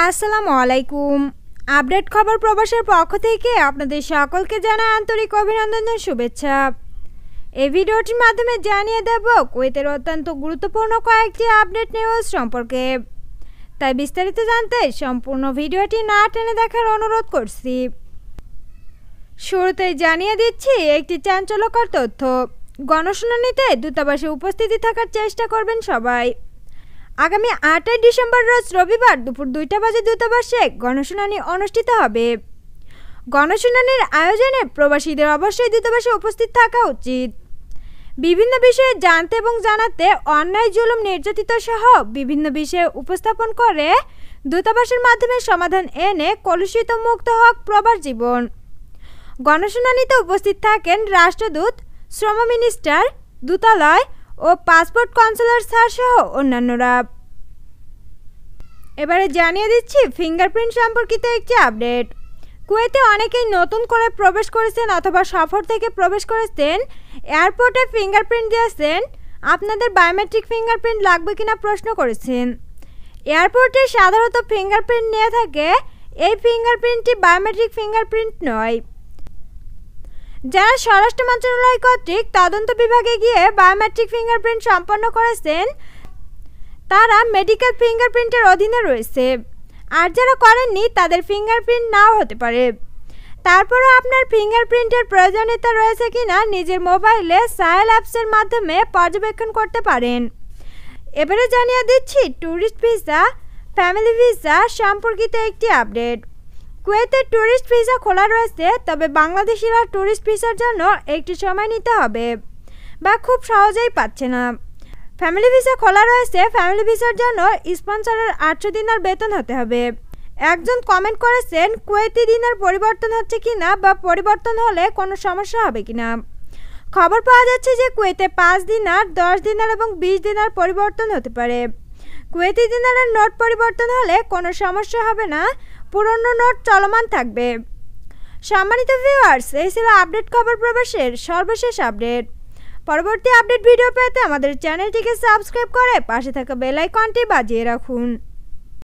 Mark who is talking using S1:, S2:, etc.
S1: আসসালামু আলাইকুম। আপডেট খবর প্রবাসের পক্ষ থেকে আপনাদের সকলকে জানাই আন্তরিক অভিনন্দন ও শুভেচ্ছা। এই ভিডিওটির মাধ্যমে জানিয়ে দেব কুয়েতের অত্যন্ত গুরুত্বপূর্ণ কয়েকটি আপডেট নিউজ সম্পর্কে। তাই বিস্তারিত জানতে সম্পূর্ণ ভিডিওটি না টেনে দেখার অনুরোধ করছি। শুরুতেই জানিয়ে দিচ্ছি একটি চাঞ্চল্যকর তথ্য। গণশুনানিতে দূতাবাসে উপস্থিতি থাকার চেষ্টা করবেন সবাই। আগামী 8 ডিসেম্বর রোজ রবিবার দুপুর 2টা বাজে দূতাবাসে গণশুনানি অনুষ্ঠিত হবে। গণশুনানির আয়োজনে প্রবাসীদের অবশ্যই দূতাবাসে উপস্থিত থাকা উচিত। বিভিন্ন বিষয়ে জানতে এবং জানাতে অন্যায় জুলুম নির্যাতিত সহ বিভিন্ন বিষয়ে উপস্থাপন করে দূতাবাসের মাধ্যমে সমাধান এনে কলুষিত মুক্ত হক প্রবাস জীবন। গণশুনানিতে উপস্থিত থাকেন রাষ্ট্রদূত, শ্রম মিনিস্টার, দূতালয় ও পাসপোর্ট কনসুলার স্যার সহ অন্যান্যরা। এবারে জানিয়ে দিচ্ছি ফিঙ্গারপ্রিন্ট সম্পর্কিত একটি আপডেট। কুয়েতে অনেকেই নতুন করে প্রবেশ করেছেন অথবা সফর থেকে প্রবেশ করেছেন, এয়ারপোর্টে ফিঙ্গারপ্রিন্ট দিয়েছেন, আপনাদের বায়োমেট্রিক ফিঙ্গারপ্রিন্ট লাগবে কিনা প্রশ্ন করেছেন। এয়ারপোর্টে সাধারণত ফিঙ্গারপ্রিন্ট নিয়ে থাকে, এই ফিঙ্গারপ্রিন্টটি বায়োমেট্রিক ফিঙ্গারপ্রিন্ট নয়। যারা স্বরাষ্ট্র মন্ত্রণালয় কর্তৃক তদন্ত বিভাগে গিয়ে বায়োমেট্রিক ফিঙ্গারপ্রিন্ট সম্পন্ন করেছেন তারা মেডিকেল ফিঙ্গারপ্রিন্টের অধীনে রয়েছে, আর যারা করেননি তাদের ফিঙ্গারপ্রিন্ট নাও হতে পারে। তারপরও আপনার ফিঙ্গারপ্রিন্টের প্রয়োজনীয়তা রয়েছে কিনা নিজের মোবাইলে সাহেল অ্যাপসের মাধ্যমে পর্যবেক্ষণ করতে পারেন। এবারে জানিয়ে দিচ্ছি ট্যুরিস্ট ভিসা, ফ্যামিলি ভিসা সম্পর্কিত একটি আপডেট। কুয়েতের ট্যুরিস্ট ভিসা খোলা রয়েছে, তবে বাংলাদেশিরা ট্যুরিস্ট ভিসার জন্য একটু সময় নিতে হবে বা খুব সহজেই পাচ্ছে না। ফ্যামিলি ভিসা খোলা রয়েছে, ফ্যামিলি ভিসার জন্য স্পন্সরের 800 দিনার বেতন হতে হবে। একজন কমেন্ট করেছেন কুয়েতি দিনার পরিবর্তন হচ্ছে কিনা বা পরিবর্তন হলে কোনো সমস্যা হবে কিনা। খবর পাওয়া যাচ্ছে যে কুয়েতে 5 দিনার, 10 দিনার এবং 20 দিনার পরিবর্তন হতে পারে। কুয়েতি দিনারের নোট পরিবর্তন হলে কোনো সমস্যা হবে না, পুরনো নোট চলমান থাকবে। সম্মানিত ভিউয়ার্স, এই ছিল আপডেট খবর প্রবাসের সর্বশেষ আপডেট। পরবর্তী আপডেট ভিডিও পেতে আমাদের চ্যানেলটিকে সাবস্ক্রাইব করে পাশে থাকা বেল আইকনটি বাজিয়ে রাখুন।